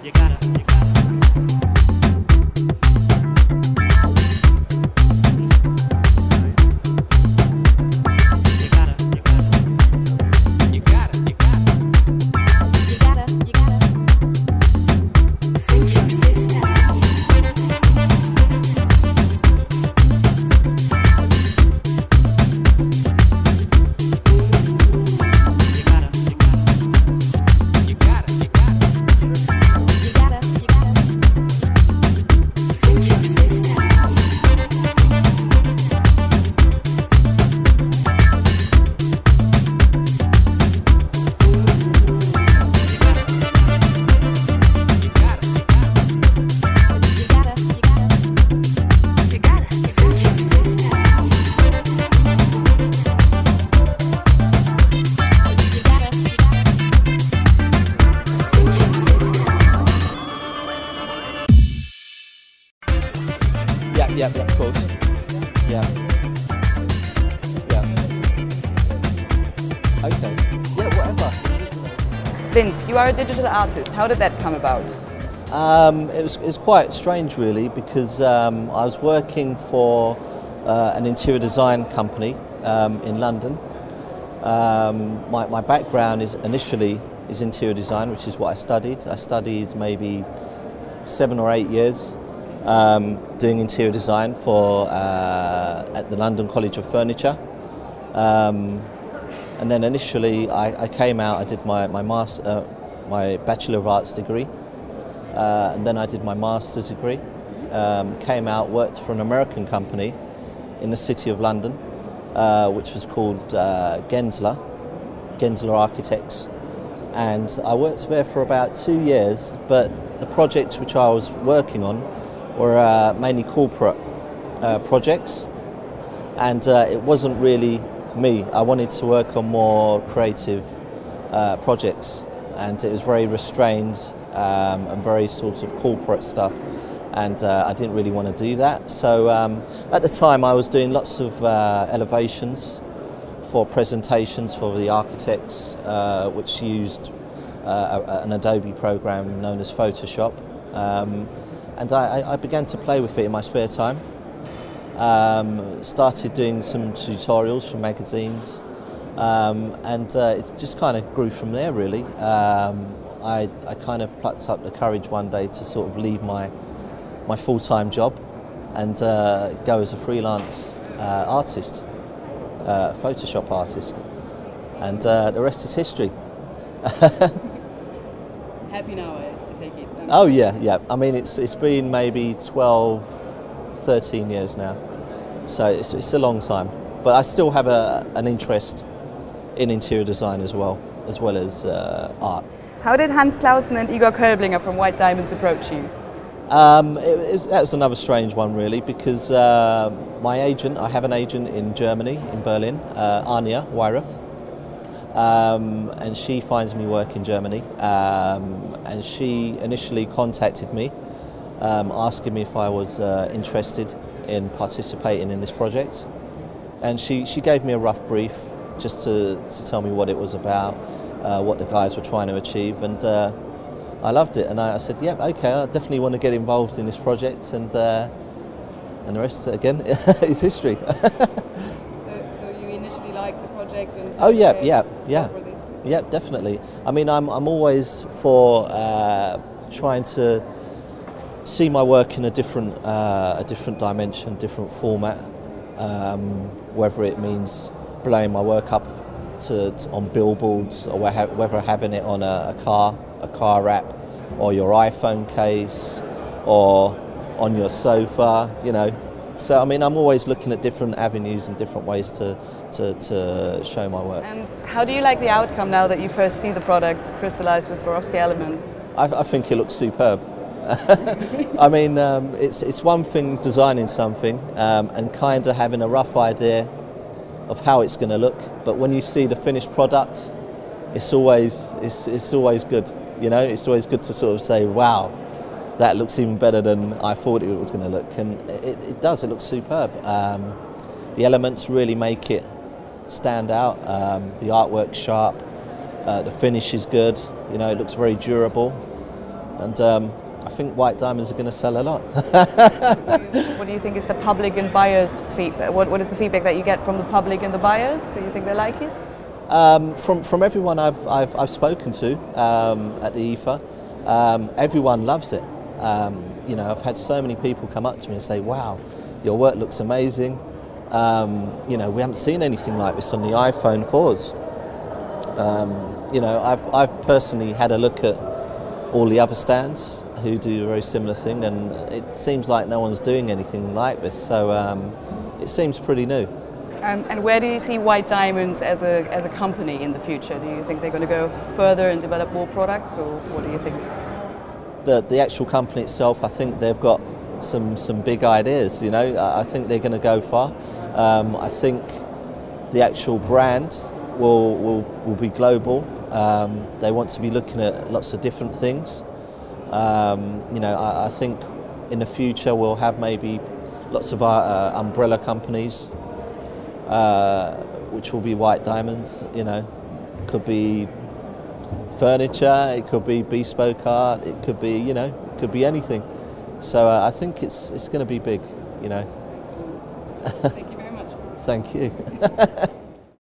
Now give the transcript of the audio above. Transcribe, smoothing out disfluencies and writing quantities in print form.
You gotta. Yeah, of course. Yeah. Okay. Yeah, whatever. Vince, you are a digital artist. How did that come about? It was quite strange, really, because I was working for an interior design company in London. My background is interior design, which is what I studied. I studied maybe 7 or 8 years. Doing interior design at the London College of Furniture, and then initially I came out. I did my Bachelor of Arts degree, and then I did my Master's degree. Came out, worked for an American company in the City of London, which was called Gensler Architects, and I worked there for about 2 years. But the projects which I was working on were mainly corporate projects, and it wasn't really me. I wanted to work on more creative projects, and it was very restrained and very sort of corporate stuff, and I didn't really want to do that. So at the time I was doing lots of elevations for presentations for the architects, which used an Adobe program known as Photoshop. And I began to play with it in my spare time. Started doing some tutorials for magazines, and it just kind of grew from there, really. I kind of plucked up the courage one day to sort of leave my full-time job and go as a freelance artist, Photoshop artist, and the rest is history. Happy now, I take it. Oh yeah. I mean, it's been maybe 12, 13 years now, so it's a long time. But I still have an interest in interior design as well as art. How did Hans Clausen and Igor Kölblinger from White Diamonds approach you? That was another strange one, really, because my agent, I have an agent in Germany, in Berlin, Anja Weirath. And she finds me work in Germany, and she initially contacted me asking me if I was interested in participating in this project, and she gave me a rough brief just to tell me what it was about, what the guys were trying to achieve, and I loved it, and I said, yeah, okay, I definitely want to get involved in this project, and the rest, again, is history. So you initially liked the project and oh yeah, for this? Yeah, definitely. I mean, I'm always for trying to see my work in a different dimension, different format, whether it means blowing my work up on billboards, or whether having it on a car wrap, or your iPhone case, or on your sofa, you know. So I mean, I'm always looking at different avenues and different ways to show my work. And how do you like the outcome now that you first see the products crystallized with Swarovski Elements? I think it looks superb. I mean, it's one thing designing something and kind of having a rough idea of how it's going to look, but when you see the finished product, it's always good. You know, it's always good to sort of say, wow, that looks even better than I thought it was going to look, and it does. It looks superb. The elements really make it stand out. The artwork's sharp. The finish is good. You know, it looks very durable. and I think white diamonds are going to sell a lot. What do you think is the public and buyers' feedback? What is the feedback that you get from the public and the buyers? Do you think they like it? From everyone I've spoken to at the IFA, everyone loves it. You know, I've had so many people come up to me and say, "Wow, your work looks amazing. You know, we haven't seen anything like this on the iPhone 4s." You know, I've personally had a look at all the other stands who do a very similar thing, and it seems like no one's doing anything like this. So it seems pretty new. And where do you see White Diamonds as a company in the future? Do you think they're going to go further and develop more products, or what do you think? The actual company itself, I think they've got some big ideas. You know, I think they're going to go far. I think the actual brand will be global. They want to be looking at lots of different things. You know, I think in the future we'll have maybe lots of our umbrella companies, which will be white diamonds. You know, could be furniture, it could be bespoke art, it could be, you know, it could be anything. So I think it's going to be big. You know. Thank you very much. Thank you.